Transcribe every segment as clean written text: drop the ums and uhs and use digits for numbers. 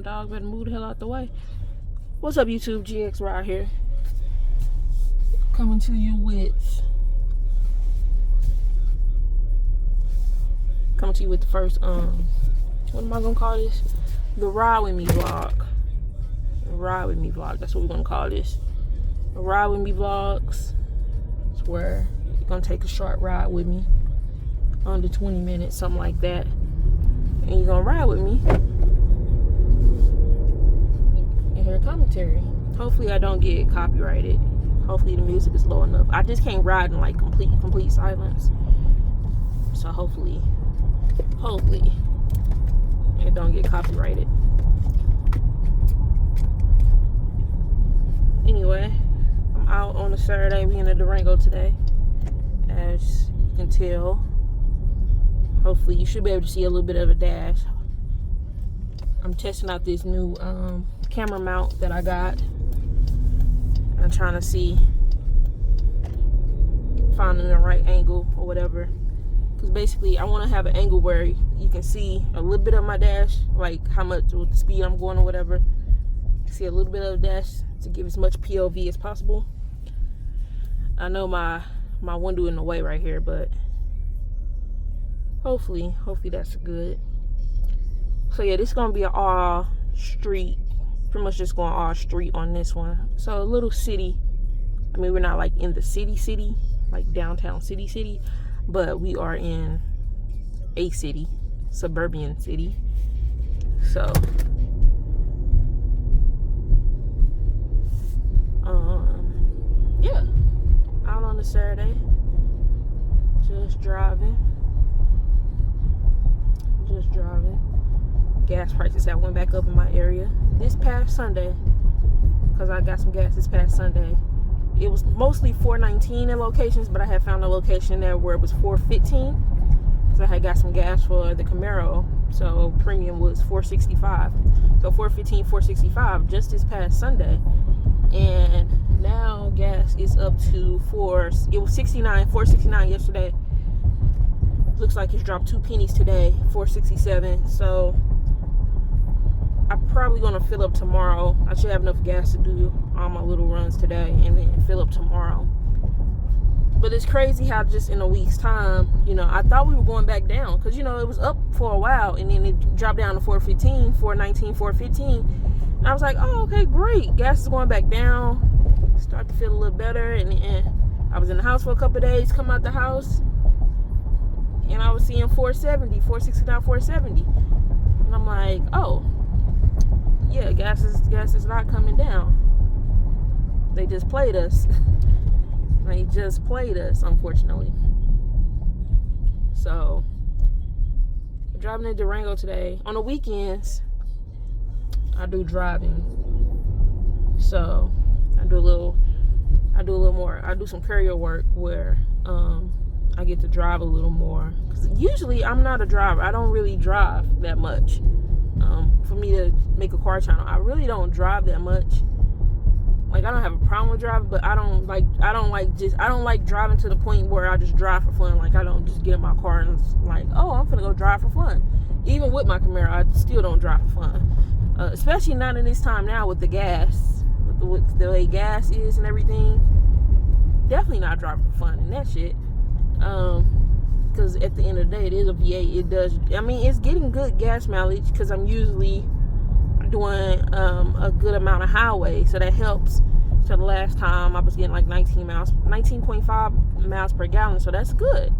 Damn dog better move the hell out the way. What's up, YouTube? GxRide here. Coming to you with the first what am I gonna call this? The ride with me vlog. The ride with me vlog. That's what we're gonna call this. The ride with me vlogs. It's where you're gonna take a short ride with me, under 20 minutes, something like that, and you're gonna ride with me and hear commentary. Hopefully I don't get copyrighted. Hopefully the music is low enough. I just can't ride in like complete silence. So hopefully it don't get copyrighted. Anyway, I'm out on a Saturday. We in a Durango today, as you can tell. Hopefully you should be able to see a little bit of a dash. I'm testing out this new camera mount that I got. I'm trying to see, finding the right angle or whatever. Because basically I want to have an angle where you can see a little bit of my dash, like how much with the speed I'm going or whatever. See a little bit of the dash to give as much POV as possible. I know my window in the way right here, but hopefully that's good. So yeah, this is gonna be an all street, pretty much just going all street on this one. So a little city. I mean, we're not like in the city, like downtown city, but we are in a city, suburban city. So yeah, out on a Saturday, just driving. Gas prices that went back up in my area this past Sunday, because I got some gas this past Sunday. It was mostly $4.19 in locations, but I had found a location there where it was $4.15, because I had got some gas for the Camaro. So premium was $4.65. So $4.15, $4.65 just this past Sunday. And now gas is up to it was $4.69 yesterday. Looks like it's dropped 2 pennies today, $4.67. So I'm probably gonna fill up tomorrow. I should have enough gas to do all my little runs today and then fill up tomorrow. But it's crazy how just in a week's time, you know, I thought we were going back down, because you know it was up for a while and then it dropped down to $4.15, $4.19, $4.15. And I was like, oh, okay, great. Gas is going back down. Start to feel a little better. And I was in the house for a couple of days, come out the house, and I was seeing $4.70, $4.69, $4.70. And I'm like, oh, yeah, gas is not coming down. They just played us. They just played us, unfortunately. So, I'm driving in Durango today. On the weekends, I do driving. So, I do a little more. I do some courier work where I get to drive a little more. Because usually I'm not a driver. I don't really drive that much. For me to make a car channel, I really don't drive that much. Like, I don't have a problem with driving, but I don't like driving to the point where I just drive for fun. Like, I don't just get in my car and it's like, oh, I'm gonna go drive for fun. Even with my Camaro, I still don't drive for fun. Especially not in this time now with the gas, with the way gas is and everything. Definitely not driving for fun and that shit. Because at the end of the day, it is a V8. It does, I mean, it's getting good gas mileage because I'm usually doing a good amount of highway, so that helps. So the last time I was getting like 19.5 miles per gallon, so that's good.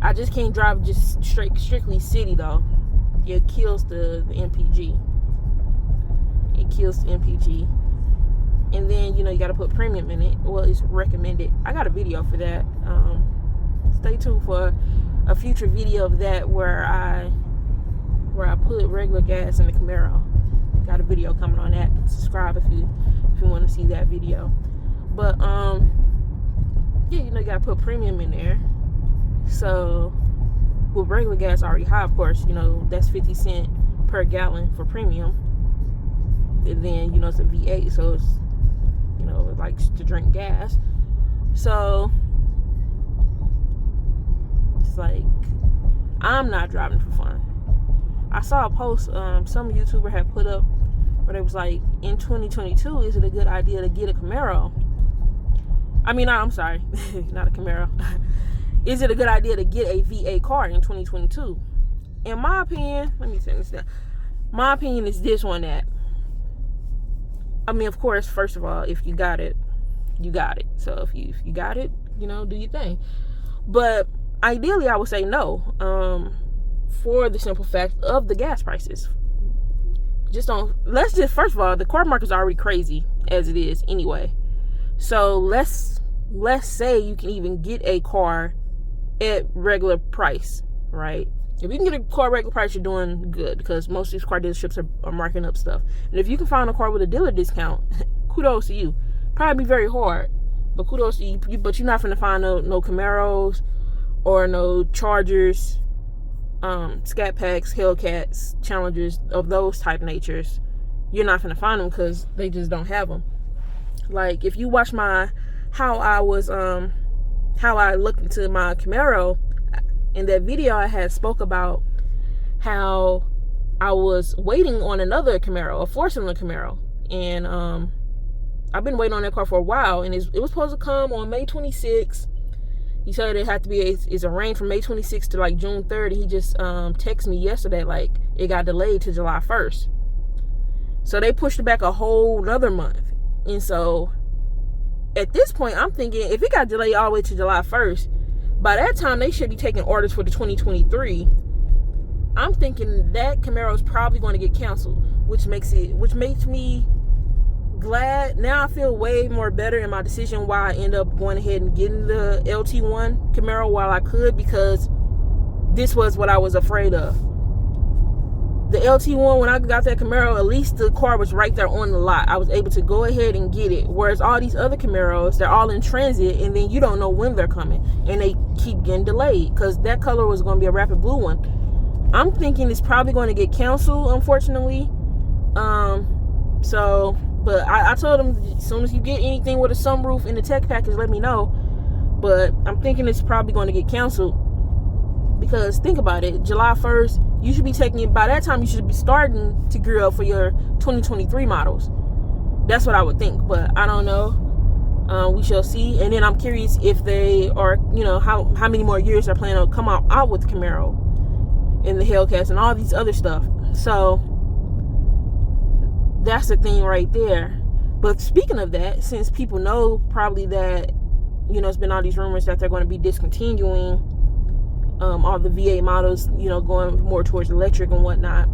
I just can't drive just strictly city though. It kills the MPG. It kills the MPG. And then, you know, you got to put premium in it. Well, it's recommended. I got a video for that. Stay tuned for a future video of that where I put regular gas in the Camaro. Got a video coming on that. Subscribe if you want to see that video. But yeah, you know, you got to put premium in there. So with regular gas already high, of course, you know, that's 50 cents per gallon for premium. And then, you know, it's a V8, so it's, you know, it likes to drink gas. So it's like, I'm not driving for fun. I saw a post some YouTuber had put up where it was like, in 2022, is it a good idea to get a Camaro? I mean, I'm sorry, not a Camaro. Is it a good idea to get a V8 car in 2022? In my opinion, let me turn this down. My opinion is this one that, I mean, of course, first of all, if you got it, you got it. So if you got it, you know, do your thing. But ideally, I would say no, for the simple fact of the gas prices. First of all, the car market is already crazy as it is anyway. So let's say you can even get a car at regular price, right? If you can get a car at regular price, you're doing good, because most of these car dealerships are marking up stuff. And if you can find a car with a dealer discount, kudos to you. Probably be very hard, but kudos to you. But you're not going to find no Camaros or no Chargers, Scat Packs, Hellcats, Challengers of those type natures. You're not going to find them because they just don't have them. Like, if you watch how I looked into my Camaro, in that video I had spoke about how I was waiting on another Camaro, a 4-cylinder Camaro, and I've been waiting on that car for a while, and it was supposed to come on May 26th. He said it had to be it's arranged from May 26th to like June 3rd, and he just texted me yesterday like it got delayed to July 1st. So they pushed it back a whole another month. And so at this point, I'm thinking if it got delayed all the way to July 1st, by that time they should be taking orders for the 2023. I'm thinking that Camaro is probably going to get canceled, which makes me glad. Now I feel way more better in my decision why I end up going ahead and getting the LT1 Camaro while I could, because this was what I was afraid of. The LT1, when I got that Camaro, at least the car was right there on the lot. I was able to go ahead and get it. Whereas all these other Camaros, they're all in transit, and then you don't know when they're coming, and they keep getting delayed, because that color was going to be a rapid blue one. I'm thinking it's probably going to get canceled, unfortunately. But I told them, as soon as you get anything with a sunroof in the tech package, let me know. But I'm thinking it's probably going to get canceled, because think about it, July 1st, you should be by that time you should be starting to gear up for your 2023 models. That's what I would think, but I don't know. We shall see. And then I'm curious if they are, how many more years they're planning to come out with Camaro and the Hellcats and all these other stuff. So that's the thing right there. But speaking of that, since people know probably that, it's been all these rumors that they're going to be discontinuing all the V8 models, going more towards electric and whatnot,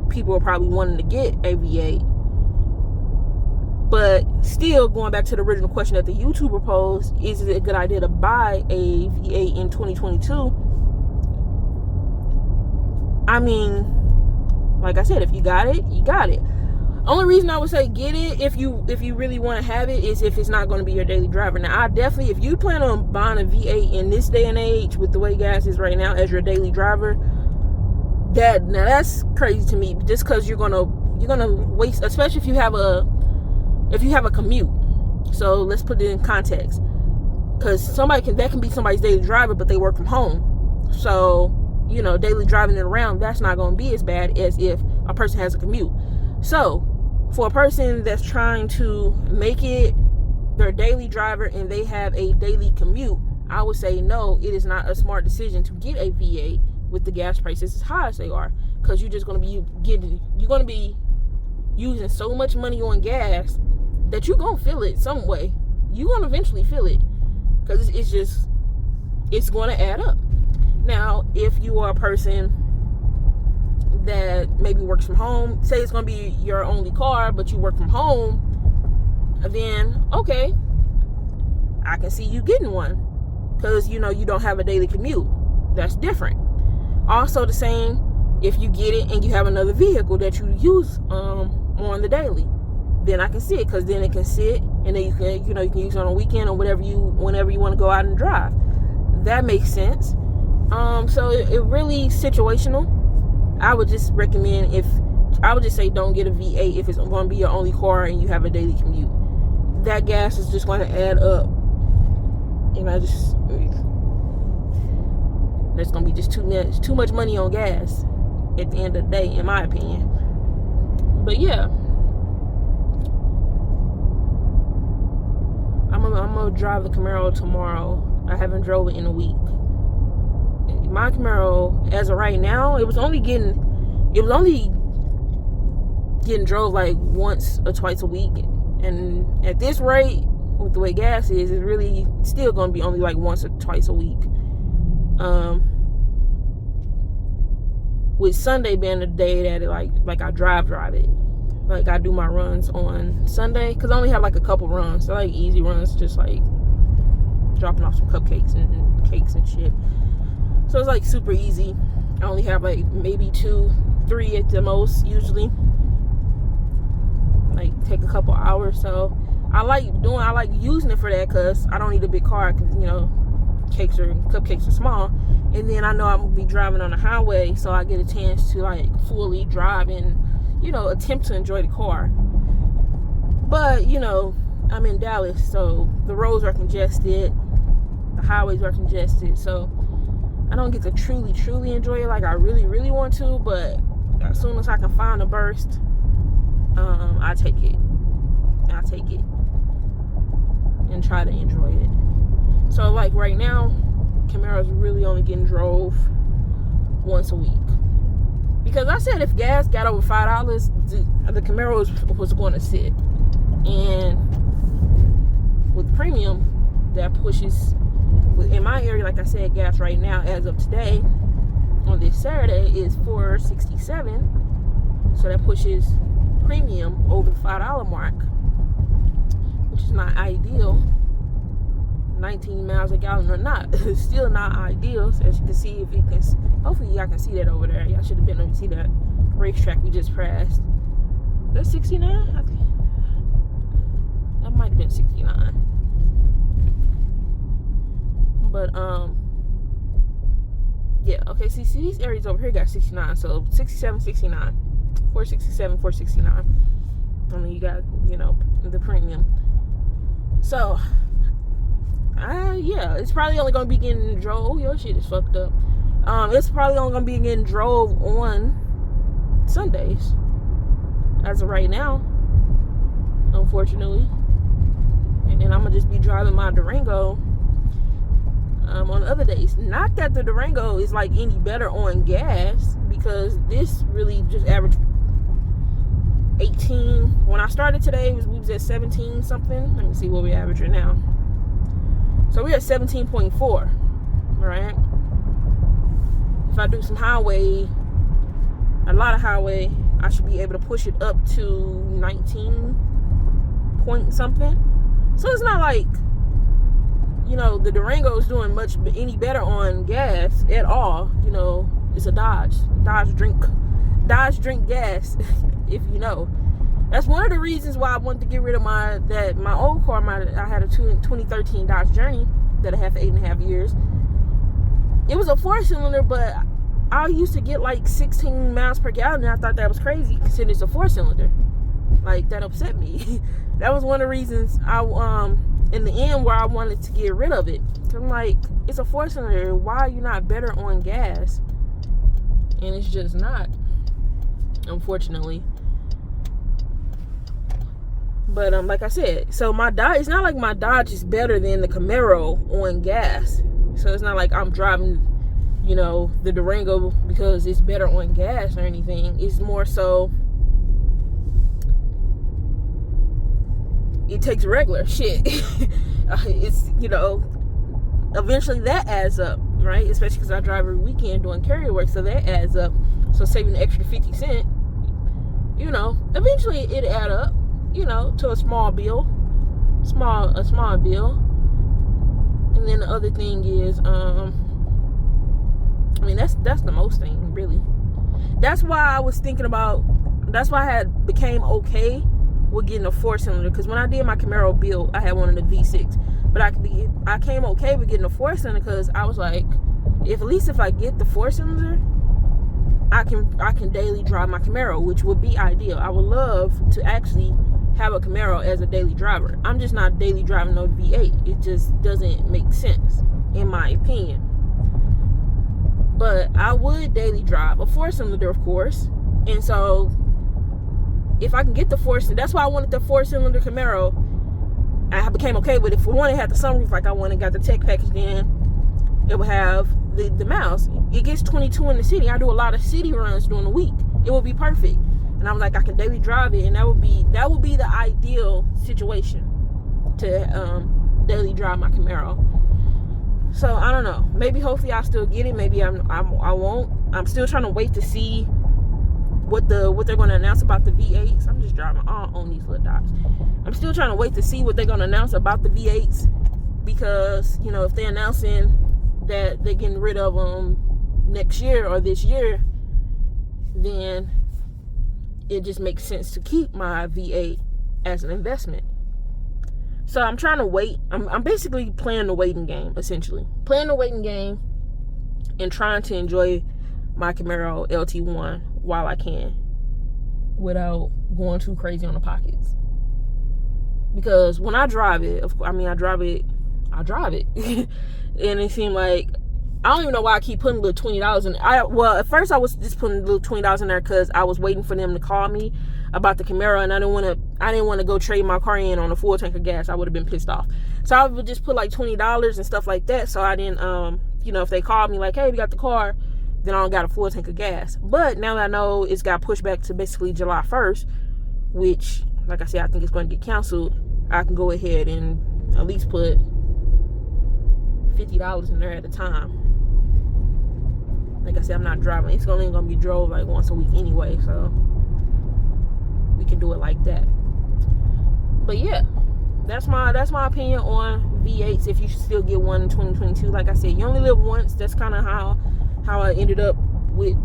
people are probably wanting to get a V8. But still, going back to the original question that the YouTuber posed, is it a good idea to buy a V8 in 2022? I mean, like I said, if you got it, you got it. Only reason I would say get it if you really want to have it is if it's not going to be your daily driver. Now, I definitely, if you plan on buying a V8 in this day and age with the way gas is right now as your daily driver, that's crazy to me. Just because you're gonna waste, especially if you have a commute. So let's put it in context, because that can be somebody's daily driver, but they work from home. So daily driving it around, that's not going to be as bad as if a person has a commute. So for a person that's trying to make it their daily driver and they have a daily commute, I would say no, it is not a smart decision to get a V8 with the gas prices as high as they are, because you're just going to be using so much money on gas that you're going to feel it some way. You're going to eventually feel it, because it's going to add up. Now, if you are a person that maybe works from home, say it's going to be your only car, but you work from home, then okay, I can see you getting one, because you don't have a daily commute. That's different. Also the same if you get it and you have another vehicle that you use on the daily, then I can see it, because then it can sit, and then you can use it on a weekend or whenever you want to go out and drive. That makes sense. So it really situational. I would just recommend, say don't get a V8 if it's going to be your only car and you have a daily commute. That gas is just going to add up. And There's gonna be just too much money on gas at the end of the day, in my opinion. But yeah, I'm gonna drive the Camaro tomorrow. I haven't drove it in a week. My Camaro, as of right now, it was only getting drove like once or twice a week, and at this rate, with the way gas is, it's really still gonna be only like once or twice a week. With Sunday being the day that it like I drive it, like I do my runs on Sunday, because I only have like a couple runs, so like easy runs, just like dropping off some cupcakes and cakes and shit. So it's like super easy. I only have like maybe 2-3 at the most usually. Like take a couple hours. So I like using it for that, because I don't need a big car, because you know cupcakes are small, and then I know I'm gonna be driving on the highway, so I get a chance to like fully drive and attempt to enjoy the car. But I'm in Dallas, so the roads are congested, the highways are congested, so I don't get to truly enjoy it like I really want to. But as soon as I can find a burst, I take it and try to enjoy it. So like right now, Camaro's really only getting drove once a week, because I said if gas got over $5, the Camaro was going to sit. And with premium, that pushes, in my area, like I said, gas right now as of today on this Saturday is $4.67, so that pushes premium over the $5 mark, which is not ideal. 19 miles a gallon or not, it's still not ideal. So as you can see, if you can, hopefully y'all can see that over there. Y'all should have been able to see that racetrack we just passed. That's 69, I think. That might have been 69. But yeah, okay, see these areas over here got 69, so 67, 69, 467, 469. And then you got the premium. So yeah, it's probably only gonna be getting drove. Oh, your shit is fucked up. It's probably only gonna be getting drove on Sundays as of right now, unfortunately. And then I'm gonna just be driving my Durango on other days. Not that the Durango is like any better on gas, because this really just averaged 18. When I started today, we was at 17 something. Let me see what we averaging now. So we're at 17.4, right? If I do some highway, a lot of highway, I should be able to push it up to 19 point something. So it's not like, the Durango is doing any better on gas at all. It's a Dodge drink gas, if you know. That's one of the reasons why I wanted to get rid of my old car. I had a 2013 Dodge Journey that I had for 8.5 years. It was a 4-cylinder, but I used to get like 16 miles per gallon, and I thought that was crazy considering it's a 4-cylinder. Like, that upset me. That was one of the reasons in the end where I wanted to get rid of it. I'm like, it's a 4-cylinder. Why are you not better on gas? And it's just not, unfortunately. But like I said, so my Dodge, it's not like my Dodge is better than the Camaro on gas. So it's not like I'm driving, the Durango because it's better on gas or anything. It's more so it takes regular shit. It's, eventually that adds up, right? Especially because I drive every weekend doing carrier work, so that adds up. So saving an extra 50 cents, eventually it add up. To a small bill. A small bill. And then the other thing is, that's the most thing, really. That's why I became okay with getting a 4-cylinder, because when I did my Camaro build, I had one of the V6. But I came okay with getting a 4-cylinder because I was like, at least if I get the 4-cylinder, I can daily drive my Camaro, which would be ideal. I would love to actually have a Camaro as a daily driver. I'm just not daily driving no V8. It just doesn't make sense, in my opinion. But I would daily drive a 4-cylinder, of course. And so if I can get the 4-cylinder, that's why I wanted the 4-cylinder Camaro. I became okay with it. For one, it had the sunroof like I wanted, got the tech package, then it would have the miles. It gets 22 in the city. I do a lot of city runs during the week. It would be perfect. And I was like, I can daily drive it, and that would be the ideal situation to daily drive my Camaro. So I don't know. Maybe hopefully I'll still get it. Maybe I won't. I'm still trying to wait to see what they're going to announce about the V8s. I'm just driving all on these little dots. I'm still trying to wait to see what they're going to announce about the V8s, because if they're announcing that they're getting rid of them next year or this year, then it just makes sense to keep my V8 as an investment. So I'm trying to wait. I'm basically playing the waiting game, essentially. Playing the waiting game and trying to enjoy my Camaro LT1 while I can, without going too crazy on the pockets. Because when I drive it, I drive it. And it seemed like, I don't even know why I keep putting a little $20 in. At first I was just putting a little $20 in there because I was waiting for them to call me about the Camaro, and I didn't want to go trade my car in on a full tank of gas. I would have been pissed off. So I would just put like $20 and stuff like that. So I didn't, if they called me like, hey, we got the car, then I don't got a full tank of gas. But now that I know it's got pushed back to basically July 1st, which, like I said, I think it's going to get canceled, I can go ahead and at least put $50 in there at a time. Like I said, I'm not driving. It's only going to be drove like once a week anyway, so we can do it like that. But yeah, that's my opinion on V8s. If you should still get one in 2022, like I said, you only live once. That's kind of how I ended up with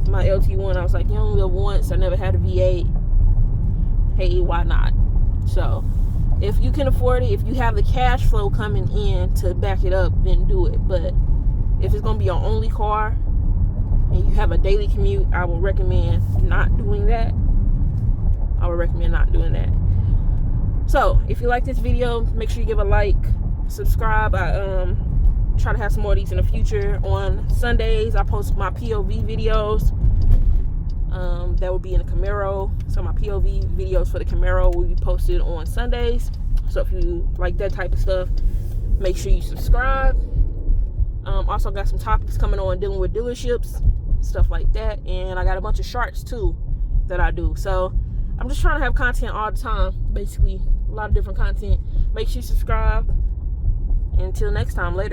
my LT1. I was like, you only live once. I never had a V8. Hey, why not? So if you can afford it, if you have the cash flow coming in to back it up, then do it. But if it's going to be your only car and you have a daily commute, I would recommend not doing that. So if you like this video, make sure you give a like, subscribe. I try to have some more of these in the future. On Sundays, I post my POV videos. That will be in the Camaro. So my POV videos for the Camaro will be posted on Sundays. So if you like that type of stuff, make sure you subscribe. Also got some topics coming on dealing with dealerships, stuff like that. And I got a bunch of shorts too that I do. So I'm just trying to have content all the time, basically a lot of different content. Make sure you subscribe. Until next time, later.